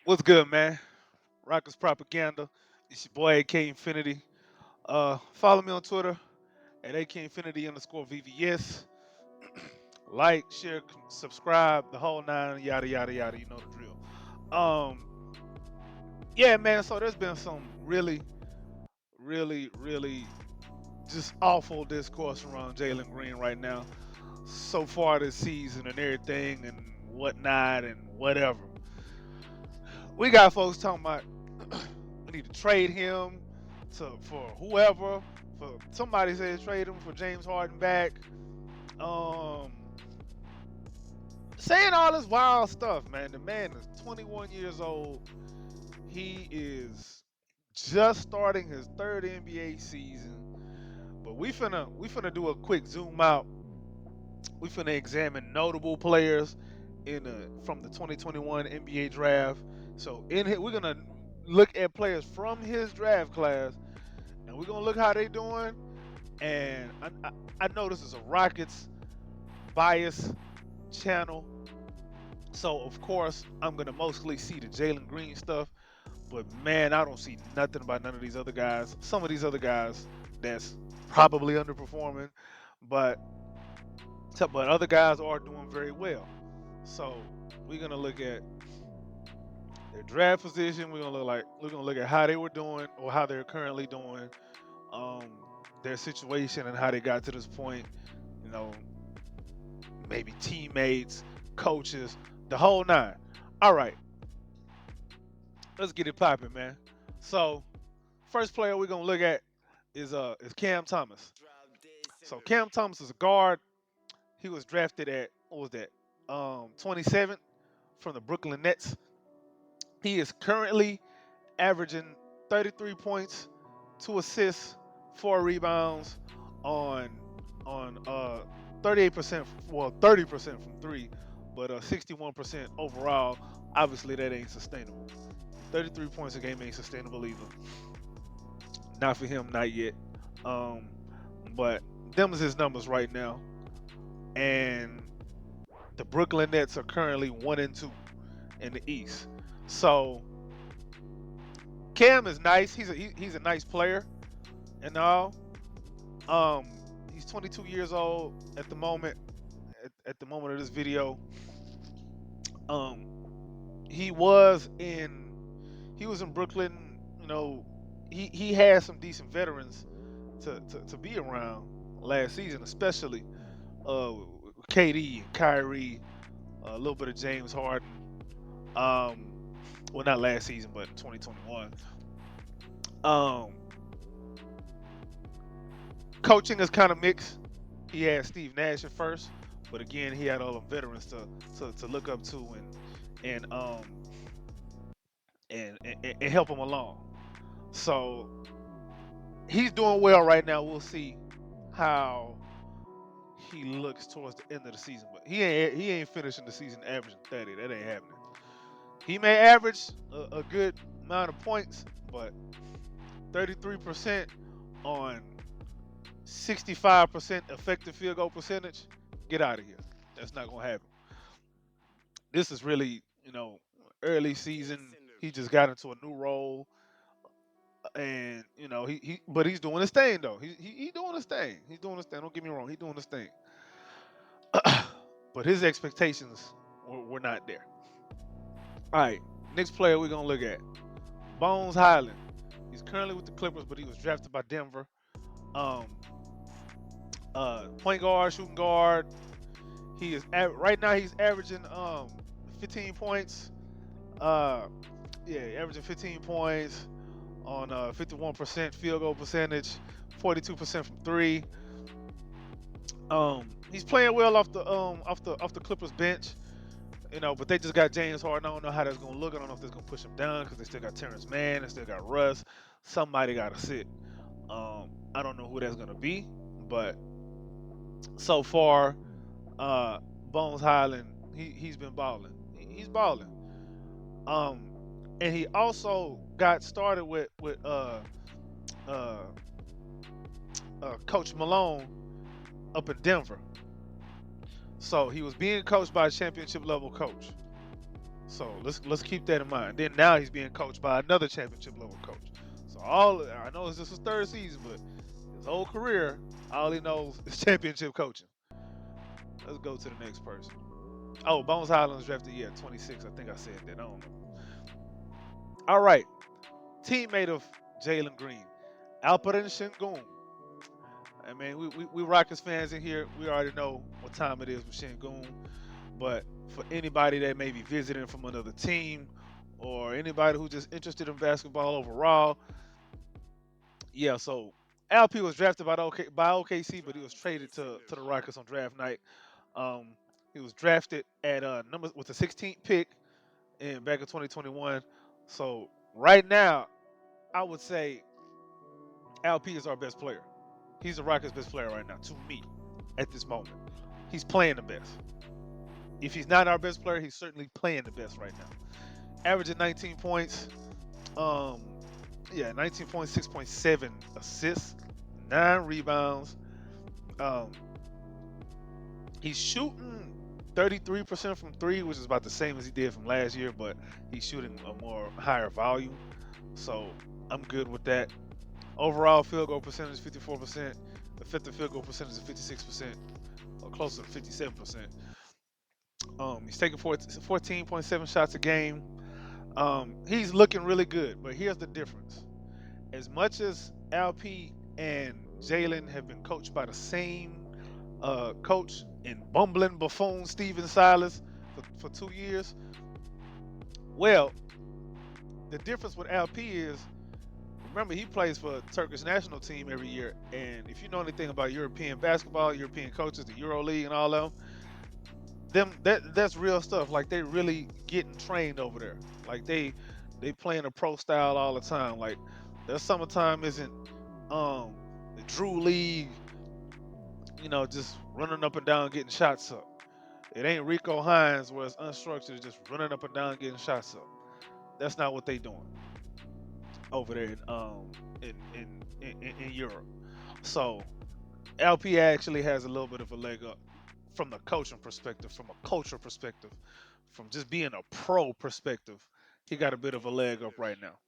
What's good, man? Rockers Propaganda. It's your boy AK Infinity. Follow me on Twitter at AK Infinity underscore VVS. Like, share, subscribe, the whole nine, yada yada yada. You know the drill. Um, yeah, man. So there's been some really just awful discourse around Jalen Green right now. So far this season and everything and whatnot and whatever. We got folks talking about we need to trade him for whoever. For somebody said trade him for James Harden back. Um, saying all this wild stuff, man. The man is 21 years old. He is just starting his third NBA season. But we finna do a quick zoom out. We finna examine notable players from the 2021 NBA draft. So in here, we're gonna look at players from his draft class, and we're gonna look how they doing. And I know this is a Rockets bias channel, so of course I'm gonna mostly see the Jalen Green stuff. But man, I don't see nothing about none of these other guys. Some of these other guys that's probably underperforming, but but other guys are doing very well. So we're gonna look at their draft position. We're gonna look at how they were doing or how they're currently doing, um, their situation and how they got to this point. You know, maybe teammates, coaches, the whole nine. All right, let's get it popping, man. So first player we're gonna look at is Cam Thomas. So Cam Thomas is a guard. He was drafted at what was that? 27th from the Brooklyn Nets. He is currently averaging 33 points, 2 assists, 4 rebounds on 38%, well 30% from three, but 61% overall. Obviously that ain't sustainable. 33 points a game ain't sustainable either. Not for him, not yet. Um, but them is his numbers right now, and the Brooklyn Nets are currently 1-2 in the East. So Cam is nice. He's a nice player and all. Um, he's 22 years old at the moment. At the moment of this video, um, he was in he was in Brooklyn. You know, he had some decent veterans to be around last season, especially KD and Kyrie, a little bit of James Harden. Um, well, not last season, but in 2021. Um, coaching is kind of mixed. He had Steve Nash at first, but again, he had all the veterans to look up to and um and help him along. So he's doing well right now. We'll see how he looks towards the end of the season, but he ain't finishing the season averaging 30. That ain't happening. He may average a good amount of points, but 33% on 65% effective field goal percentage, get out of here. That's not gonna happen. This is really, early season. He just got into a new role, and but he's doing his thing though. He doing his thing. He's doing his thing. Don't get me wrong. He's doing his thing. But his expectations were not there. All right, next player we're gonna look at, Bones Highland. He's currently with the Clippers, but he was drafted by Denver. Um, Point guard, shooting guard. Right now he's averaging 15 points. Uh, yeah, averaging 15 points on 51% field goal percentage, 42% from three. He's playing well off the Clippers bench, but they just got James Harden. I don't know how that's gonna look. I don't know if that's gonna push him down because they still got Terrence Mann, they still got Russ. Somebody gotta sit. I don't know who that's gonna be, but so far, uh, Bones Highland, he's been balling. He's balling. Um, and he also got started uh, Coach Malone up in Denver. So he was being coached by a championship level coach. So let's keep that in mind. Then now he's being coached by another championship level coach. So all I know is this is his third season, but his whole career, all he knows is championship coaching. Let's go to the next person. Oh, Bones Highlands drafted 26. I think I said that. I don't know. All right, teammate of Jalen Green, Alperen Şengün. I mean, we Rockets fans in here, we already know what time it is with Şengün. But for anybody that may be visiting from another team or anybody who's just interested in basketball overall, yeah. So LP was drafted by OKC, but he was traded to the Rockets on draft night. Um, he was drafted at number with the 16th pick in back in 2021. So right now, I would say LP is our best player. He's the Rockets' best player right now, to me, at this moment. He's playing the best. If he's not our best player, he's certainly playing the best right now. Averaging 19 points. Um, yeah, 19 points, 6.7 assists, 9 rebounds. Um, he's shooting 33% from three, which is about the same as he did from last year, but he's shooting a more higher volume. So I'm good with that. Overall field goal percentage 54%. Effective field goal percentage is 56%, or closer to 57%. He's taking 14.7 shots a game. He's looking really good, but here's the difference. As much as LP and Jalen have been coached by the same coach in bumbling buffoon Steven Silas for 2 years, well, the difference with LP is, remember, he plays for Turkish national team every year, and if you know anything about European basketball, European coaches, the Euro League and all of that's real stuff. Like, they really getting trained over there. Like, they playing a pro style all the time. Like, their summertime isn't the Drew League, just running up and down getting shots up. It ain't Rico Hines where it's unstructured, just running up and down getting shots up. That's not what they doing over there in Europe. So LP actually has a little bit of a leg up from the coaching perspective, from a culture perspective, from just being a pro perspective. He got a bit of a leg up right now.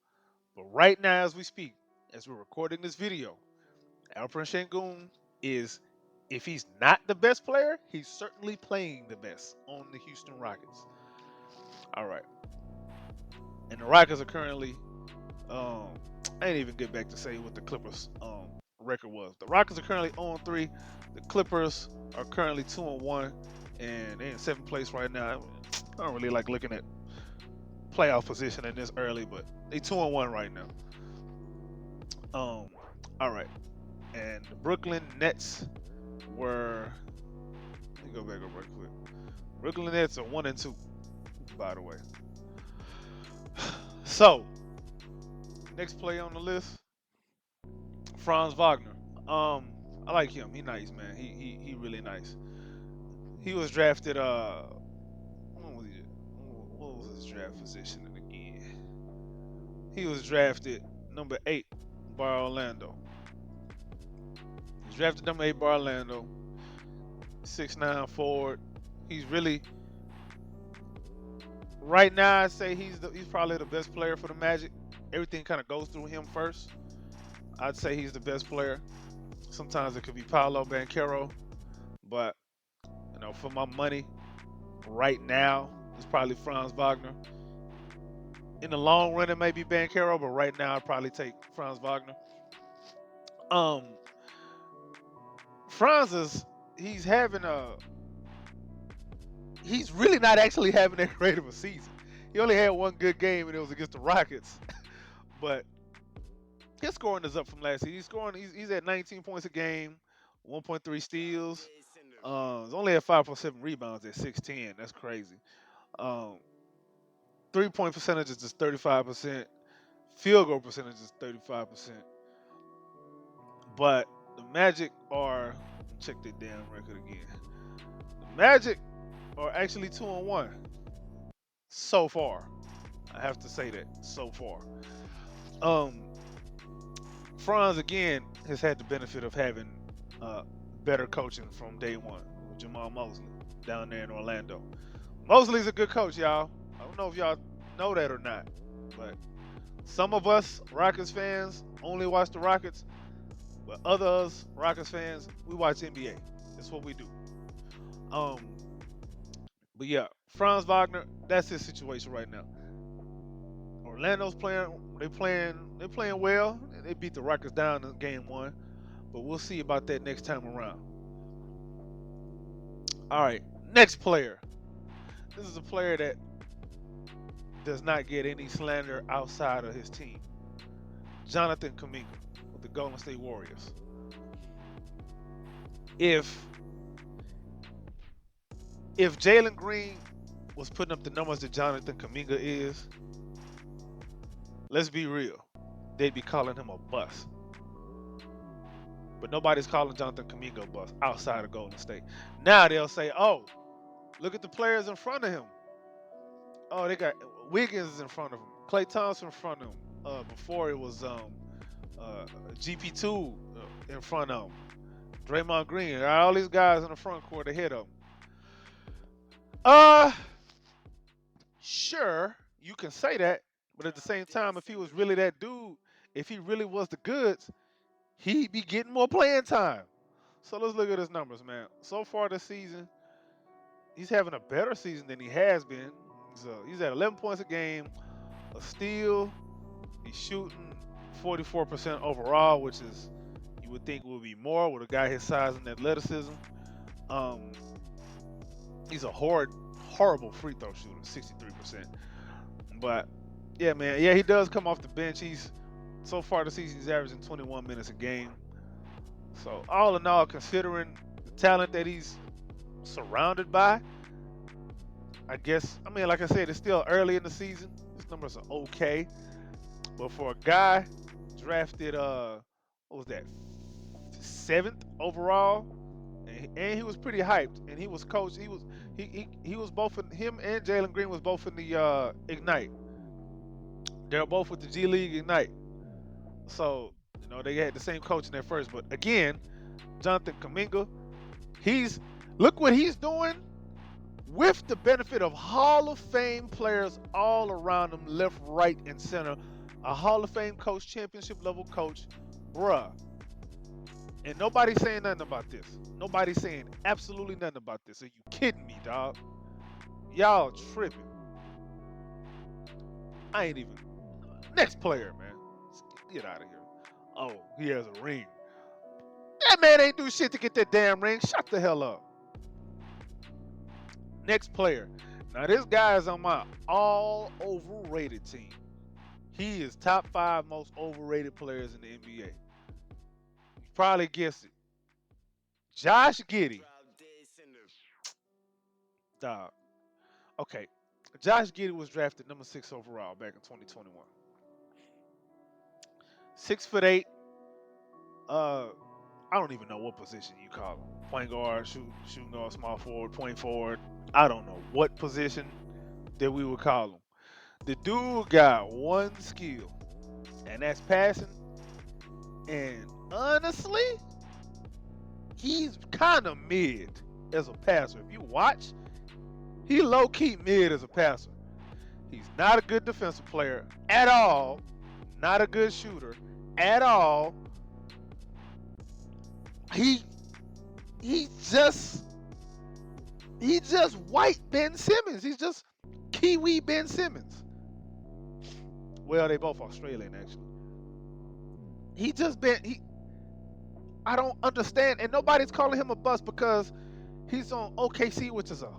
But right now, as we speak, as we're recording this video, Alperen Şengün is, if he's not the best player, he's certainly playing the best on the Houston Rockets. All right. And the Rockets are currently, um, I didn't even get back to say what the Clippers record was. The Rockets are currently 0-3. The Clippers are currently 2-1, and they're in seventh place right now. I don't really like looking at playoff position in this early, but they 2-1 right now. All right, and the Brooklyn Nets were. Let me go back up right quick. Brooklyn Nets are 1-2, by the way. So, next play on the list, Franz Wagner. I like him. He nice, man. He really nice. He was drafted. What was his draft position again? He was drafted number 8 by Orlando. He's drafted number 8 by Orlando. 6'9" forward. He's really, right now, I'd say he's probably the best player for the Magic. Everything kind of goes through him first. I'd say he's the best player. Sometimes it could be Paolo Banchero, but for my money, right now, it's probably Franz Wagner. In the long run, it may be Banchero, but right now, I'd probably take Franz Wagner. Um, Franz is he's really not actually having that great of a season. He only had one good game, and it was against the Rockets. But his scoring is up from last season. He's at 19 points a game, 1.3 steals. He's only at 5.7 rebounds at 6'10". That's crazy. Um, 3-point percentage is just 35%. Field goal percentage is 35%. But the Magic are, check their damn record again. The Magic are actually 2-1 so far. I have to say that, so far. Um, Franz again has had the benefit of having better coaching from day one with Jamal Mosley down there in Orlando. Mosley's a good coach, y'all. know if y'all know that or not, but some of us Rockets fans only watch the Rockets, but others Rockets fans we watch NBA. That's what we do. Um, but yeah, Franz Wagner, that's his situation right now. Orlando's playing, they're playing well. They beat the Rockets down in game one, but we'll see about that next time around. All right, next player. This is a player that does not get any slander outside of his team. Jonathan Kuminga with the Golden State Warriors. If if Jalen Green was putting up the numbers that Jonathan Kuminga is, let's be real, they'd be calling him a bust. But nobody's calling Jonathan Kuminga a bust outside of Golden State. Now they'll say, "Oh, look at the players in front of him. Oh, they got Wiggins is in front of him, Klay Thompson in front of him. Before it was GP2 in front of him, Draymond Green, all these guys in the front court ahead of him." Uh, sure, you can say that, but at the same time, if he was really that dude, if he really was the goods, he'd be getting more playing time. So let's look at his numbers, man. So far this season, he's having a better season than he has been. He's at 11 points a game, a steal. He's shooting 44% overall, which is you would think would be more with a guy his size and athleticism. Um, he's a horrible free throw shooter, 63%. But yeah, man, yeah, he does come off the bench. He's so far this season he's averaging 21 minutes a game. So all in all, considering the talent that he's surrounded by, I guess, I mean, like I said, it's still early in the season. His numbers are okay. But for a guy drafted, what was that, 7th overall, and he was pretty hyped, and he was coached. He was both in, him and Jalen Green was both in the Ignite. They're both with the G League Ignite. So they had the same coach in there first. But again, Jonathan Kuminga, look what he's doing with the benefit of Hall of Fame players all around him, left, right, and center. A Hall of Fame coach, championship level coach, bruh. And nobody's saying nothing about this. Nobody's saying absolutely nothing about this. Are you kidding me, dog? Y'all tripping. I ain't even. Next player, man. Get out of here. Oh, he has a ring. That man ain't do shit to get that damn ring. Shut the hell up. Next player. Now this guy is on my all overrated team. He is top 5 most overrated players in the NBA. You probably guessed it. Josh Giddey. Dog. Okay. Josh Giddey was drafted number 6 overall back in 2021. 6'8". I don't even know what position you call him. Point guard, shooting guard, small forward, point forward. I don't know what position that we would call him. The dude got one skill, and that's passing. And honestly, he's kind of mid as a passer. If you watch, he low-key mid as a passer. He's not a good defensive player at all. Not a good shooter at all. He just white Ben Simmons. He's just Kiwi Ben Simmons. Well, they both Australian actually. I don't understand, and nobody's calling him a bust because he's on OKC, which is a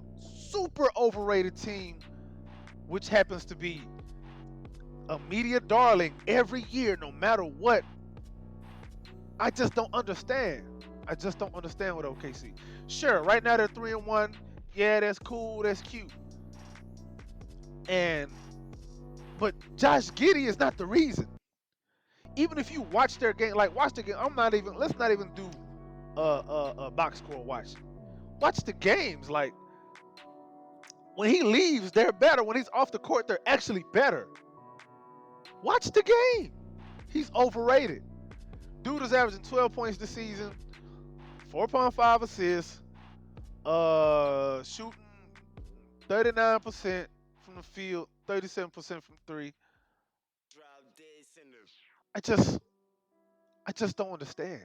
super overrated team, which happens to be a media darling every year, no matter what. I just don't understand. I just don't understand with OKC. Sure, right now they're 3-1. Yeah, that's cool. That's cute. But Josh Giddey is not the reason. Even if you watch their game, watch the game. Let's not even do a box score watch. Watch the games. Like when he leaves, they're better. When he's off the court, they're actually better. Watch the game. He's overrated. Dude is averaging 12 points this season, 4.5 assists, shooting 39% from the field, 37% from three. I just I just don't understand.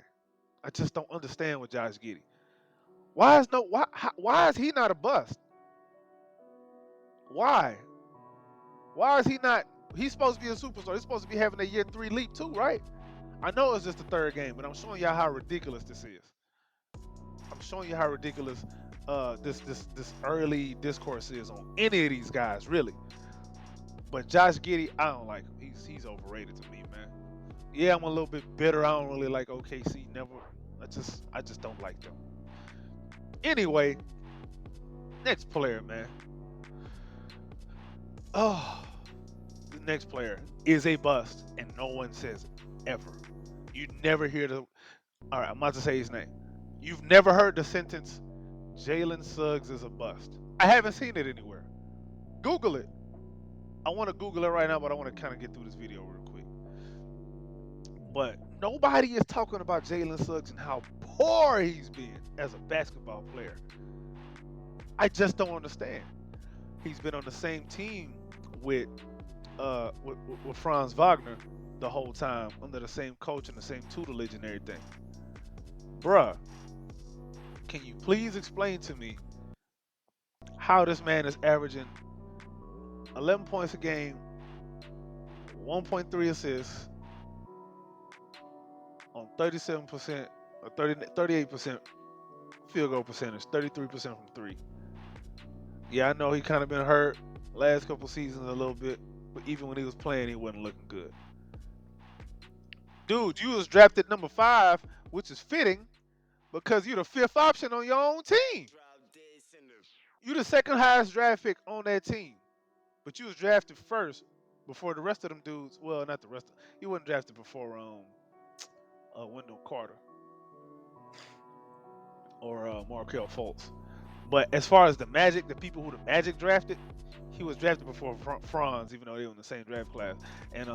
I just don't understand with Josh Giddey. Why is he not a bust? Why? Why is he not? He's supposed to be a superstar. He's supposed to be having a year three leap too, right? I know it's just the third game, but I'm showing y'all how ridiculous this is. I'm showing you how ridiculous this early discourse is on any of these guys, really. But Josh Giddey, I don't like him. He's overrated to me, man. Yeah, I'm a little bit bitter. I don't really like OKC. Never. I just don't like them. Anyway, next player, man. Oh, the next player is a bust, and no one says it ever. You never hear the. All right, I'm about to say his name. You've never heard the sentence, Jalen Suggs is a bust. I haven't seen it anywhere. Google it. I want to Google it right now, but I want to kind of get through this video real quick. But nobody is talking about Jalen Suggs and how poor he's been as a basketball player. I just don't understand. He's been on the same team with with Franz Wagner the whole time, under the same coach and the same tutelage and everything. Bruh, can you please explain to me how this man is averaging 11 points a game, 1.3 assists on 37% or 38% field goal percentage, 33% from three? Yeah, I know he kind of been hurt last couple seasons a little bit, but even when he was playing, he wasn't looking good. Dude, you was drafted number 5, which is fitting because you're the 5th option on your own team. You're the second highest draft pick on that team, but you was drafted first before the rest of them dudes. Well, not the rest. You wasn't drafted before Wendell Carter or Markel Fultz. But as far as the Magic, the people who the Magic drafted, he was drafted before Franz, even though they were in the same draft class, and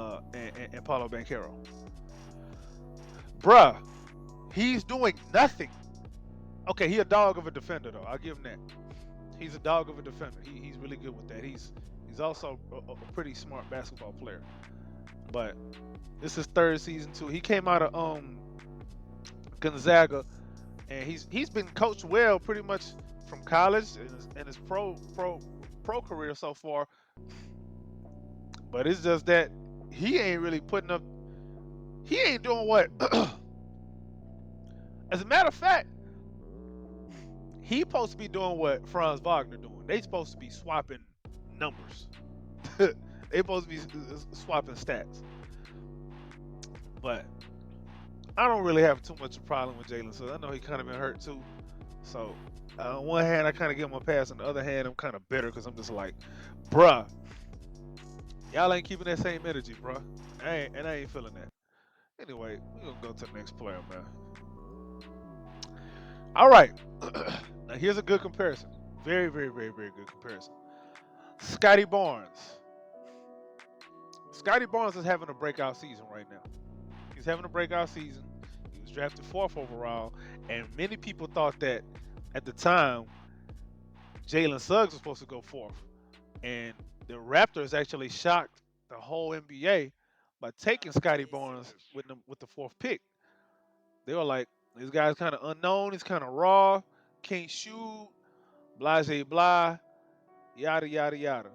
Paulo Banchero. Bruh, he's doing nothing. Okay, he a dog of a defender though. I'll give him that. He's a dog of a defender. He's really good with that. He's also a pretty smart basketball player. But this is third season too. He came out of Gonzaga, and he's been coached well pretty much from college and his pro career so far. But it's just that he ain't really putting up. He ain't doing what. As a matter of fact, he supposed to be doing what Franz Wagner doing. They supposed to be swapping numbers. They supposed to be swapping stats. But I don't really have too much of a problem with Jalen. So I know he kind of been hurt too. So on one hand, I kind of give him a pass. On the other hand, I'm kind of bitter because I'm just like, bruh, y'all ain't keeping that same energy, bruh. I ain't feeling that. Anyway, we're gonna go to the next player, man. All right. Now here's a good comparison. Very, very, very, very good comparison. Scotty Barnes. Scotty Barnes is having a breakout season right now. He's having a breakout season. He was drafted 4th overall, and many people thought that at the time Jalen Suggs was supposed to go 4th, and the Raptors actually shocked the whole NBA by taking Scotty Barnes with the 4th pick. They were like, this guy's kind of unknown. He's kind of raw, can't shoot, blase blah, yada yada yada.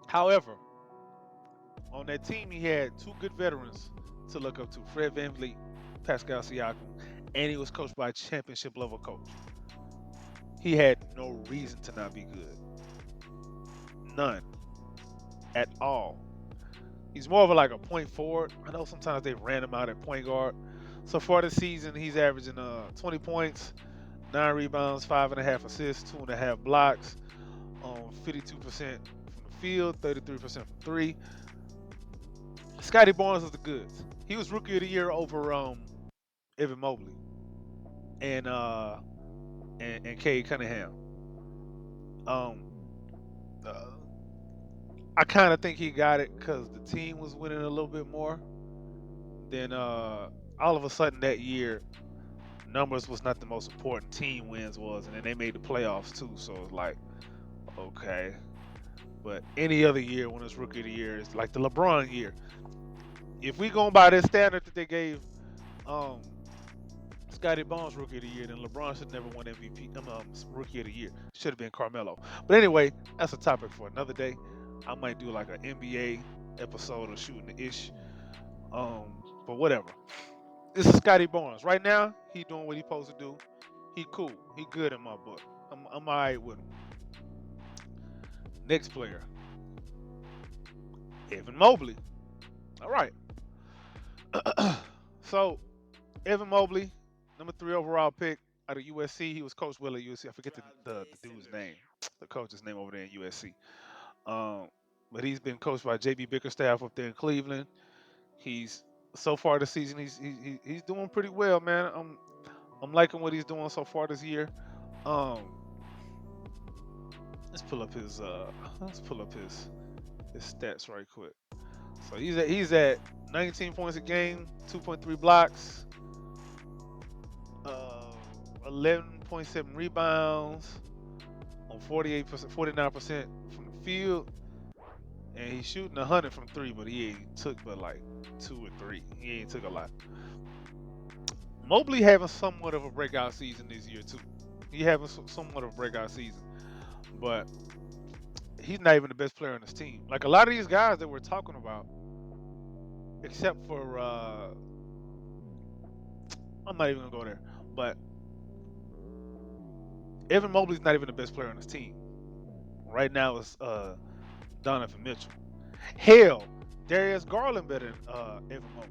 However, on that team, he had 2 good veterans to look up to: Fred VanVleet, Pascal Siakam, and he was coached by a championship level coach. He had no reason to not be good. None. At all. He's more of like a point forward. I know sometimes they ran him out at point guard. So for the season, he's averaging 20 points, 9 rebounds, 5.5 assists, 2.5 blocks, 52% from the field, 33% from three. Scotty Barnes is the goods. He was rookie of the year over Evan Mobley and Cade Cunningham. Um, uh, I kind of think he got it because the team was winning a little bit more. Then all of a sudden that year, numbers was not the most important. Team wins was, and then they made the playoffs too. So it's like, okay. But any other year when it's rookie of the year, it's like the LeBron year. If we going by this standard that they gave um, Scotty Barnes rookie of the year, then LeBron should never won MVP. Rookie of the year should have been Carmelo. But anyway, that's a topic for another day. I might do like an NBA episode of shooting the ish. But whatever. This is Scotty Barnes. Right now, he doing what he supposed to do. He cool. He good in my book. I'm alright with him. Next player, Evan Mobley. All right. So Evan Mobley, number 3 overall pick out of USC. He was coached well at USC. I forget the dude's name, the coach's name over there in USC. Um, but he's been coached by JB Bickerstaff up there in Cleveland. He's so far this season, he's doing pretty well, man. I'm liking what he's doing so far this year. Um, let's pull up his stats right quick. So he's at 19 points a game, 2.3 blocks, uh, 11.7 rebounds on 48%, 49% from the field, and he's shooting 100 from three, but he ain't took but like 2 or 3. He ain't took a lot. Mobley having somewhat of a breakout season this year too. He having somewhat of a breakout season, but he's not even the best player on his team. Like a lot of these guys that we're talking about, except for I'm not even gonna go there, but Evan Mobley's not even the best player on his team. Right now it's Donovan Mitchell. Hell, Darius Garland better than Evan Mobley.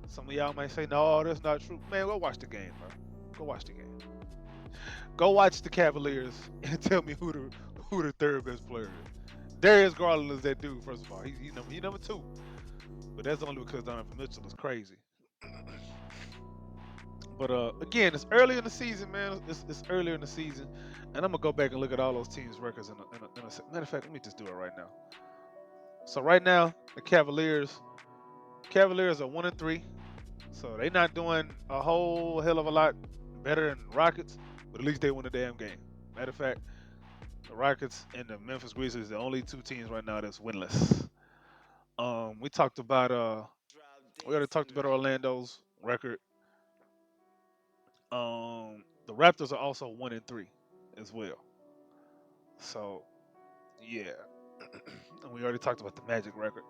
Some of y'all might say, no, that's not true. Man, go watch the game, bro. Go watch the game. Go watch the Cavaliers and tell me who the third best player is. Darius Garland is that dude, first of all. He number 2. But that's only because Donovan Mitchell is crazy. But again, it's early in the season, man. It's earlier in the season, and I'm gonna go back and look at all those teams' records. Matter of fact, let me just do it right now. So right now, the Cavaliers are 1-3, so they're not doing a whole hell of a lot better than Rockets, but at least they won the damn game. Matter of fact, the Rockets and the Memphis Grizzlies are the only 2 teams right now that's winless. We talked about we already talked about Orlando's record. The Raptors are also 1-3 as well. So yeah, and we already talked about the Magic record.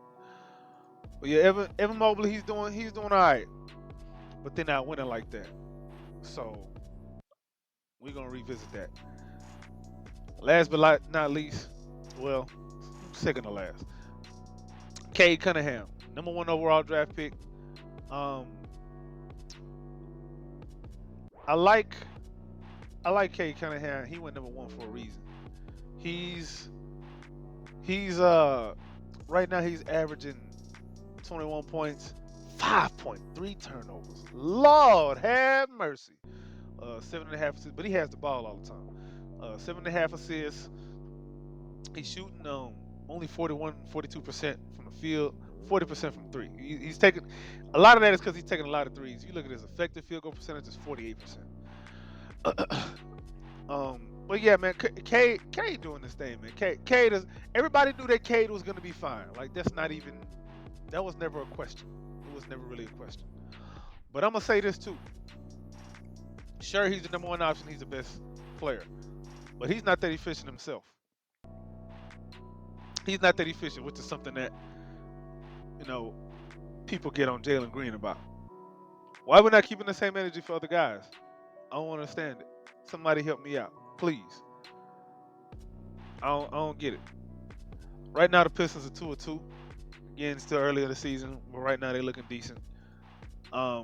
But yeah, Evan Mobley, he's doing all right, but they're not winning like that. So we're gonna revisit that. Last but not least, well, second to last, Cade Cunningham, number 1 overall draft pick. Um, I like Cade Cunningham. He went number 1 for a reason. He's right now he's averaging 21 points, 5.3 turnovers. Lord have mercy. 7.5 assists, but he has the ball all the time. 7.5 assists. He's shooting only 42% from the field, 40% from three. He's taking a lot of that is because he's taking a lot of threes. You look at his effective field goal percentage is 48%. But yeah, man, Cade doing this thing, man. Cade is. Everybody knew that Cade was gonna be fine. Like that was never a question. It was never really a question. But I'm gonna say this too. Sure, he's the number 1 option. He's the best player, but he's not that efficient himself. He's not that efficient, which is something that you know people get on Jalen Green about. Why we're not keeping the same energy for other guys? I don't understand it. Somebody help me out, please. I don't get it. Right now the Pistons are 2-2. Again, still early in the season, but right now they're looking decent. I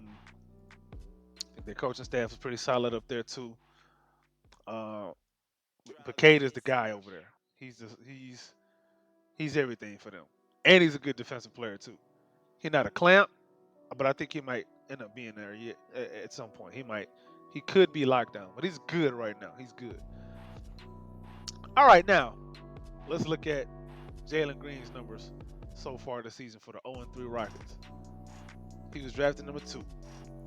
think their coaching staff is pretty solid up there too. Uh, but Cade is the guy over there. He's everything for them, and he's a good defensive player too. He's not a clamp, but I think he might end up being there yet at some point. He could be locked down, but he's good right now. He's good. All right, now let's look at Jalen Green's numbers so far this season for the 0-3 Rockets. He was drafted number 2.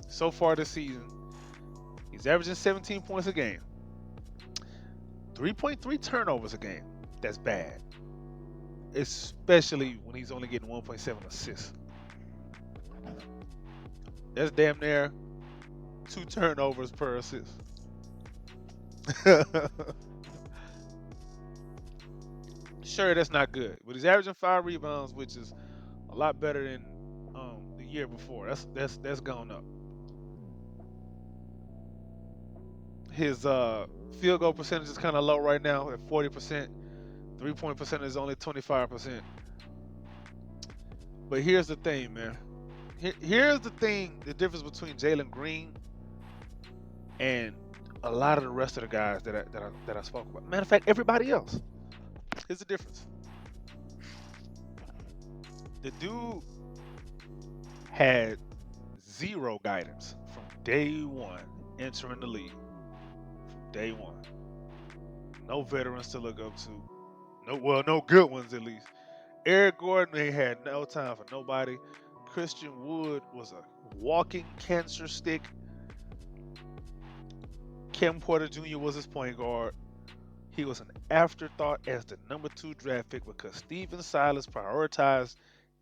So far this season, he's averaging 17 points a game, 3.3 turnovers a game. That's bad. especially when he's only getting 1.7 assists. That's damn near 2 turnovers per assist. Sure, that's not good, but he's averaging 5 rebounds, which is a lot better than the year before. That's gone up. His field goal percentage is kind of low right now at 40%. 3-point percentage is only 25%. But here's the thing, man. Here's the thing: the difference between Jalen Green and a lot of the rest of the guys that I spoke about. Matter of fact, everybody else. Here's the difference. The dude had zero guidance from day one entering the league. From day one, no veterans to look up to. No good ones at least. Eric Gordon ain't had no time for nobody. Christian Wood was a walking cancer stick. Kim Porter Jr. was his point guard. He was an afterthought as the number 2 draft pick because Steven Silas prioritized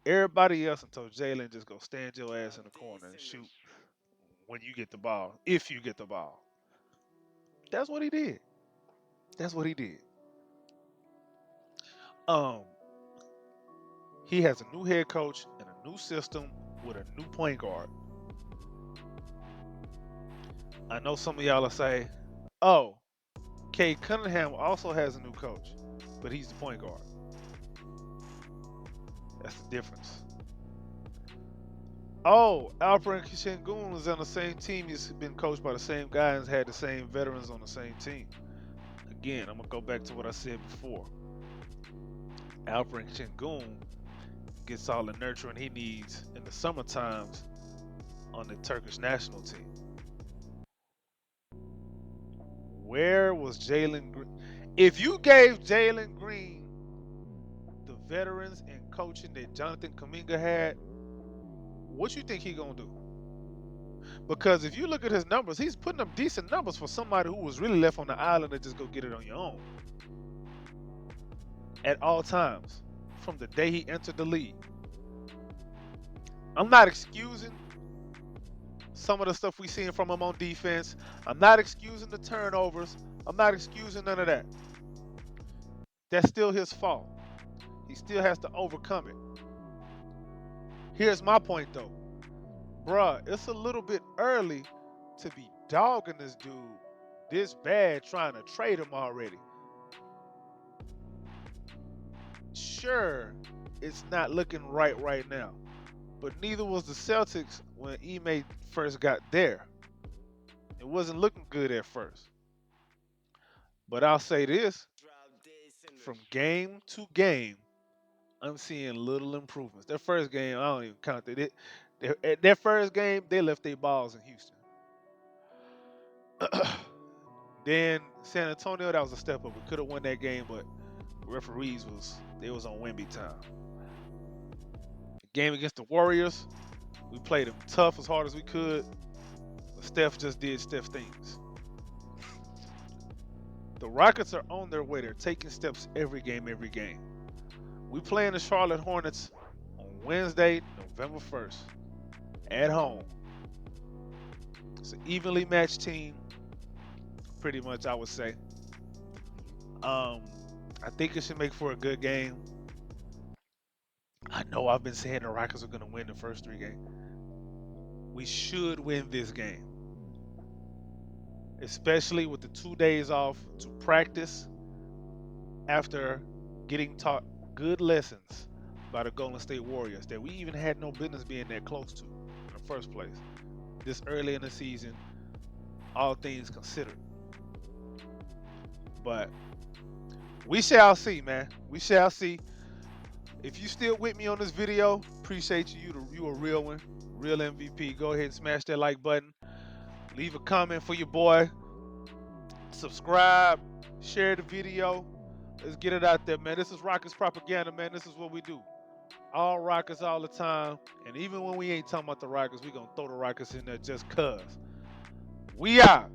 everybody else and told Jalen just go stand your ass in the corner and shoot when you get the ball, if you get the ball. That's what he did. That's what he did. Um, he has a new head coach and a new system with a new point guard. I know some of y'all will say, "Oh, Kay Cunningham also has a new coach, but he's the point guard." That's the difference. Oh, Alperen Sengun is on the same team. He's been coached by the same guy and had the same veterans on the same team. Again, I'm gonna go back to what I said before. Alperen Sengun gets all the nurturing he needs in the summer times on the Turkish national team. Where was Jalen Green? If you gave Jalen Green the veterans and coaching that Jonathan Kuminga had, what you think he gonna do? Because if you look at his numbers, he's putting up decent numbers for somebody who was really left on the island to just go get it on your own at all times from the day he entered the league. I'm not excusing some of the stuff we seen from him on defense. I'm not excusing the turnovers. I'm not excusing none of that. That's still his fault. He still has to overcome it. Here's my point though. Bruh, it's a little bit early to be dogging this dude this bad trying to trade him already. Sure, it's not looking right now. But neither was the Celtics when Ime first got there. It wasn't looking good at first. But I'll say this, from game to game, I'm seeing little improvements. Their first game, I don't even count it. Their first game, they left their balls in Houston. Then San Antonio, that was a step up. We could have won that game, but referees was on Wemby time. The game against the Warriors, we played them tough as hard as we could. But Steph just did Steph things. The Rockets are on their way. They're taking steps every game, every game. We playing the Charlotte Hornets on Wednesday, November 1st, at home. It's an evenly matched team, pretty much, I would say. I think it should make for a good game. I know I've been saying the Rockets are going to win the first 3 games. We should win this game, especially with the 2 days off to practice after getting taught good lessons by the Golden State Warriors that we even had no business being that close to in the first place. This early in the season, all things considered. But we shall see, man. We shall see. If you still with me on this video, appreciate you. You a real one, real MVP. Go ahead and smash that like button. Leave a comment for your boy. Subscribe. Share the video. Let's get it out there, man. This is Rockets propaganda, man. This is what we do. All Rockets all the time. And even when we ain't talking about the Rockets, we gonna throw the Rockets in there just cuz. We out.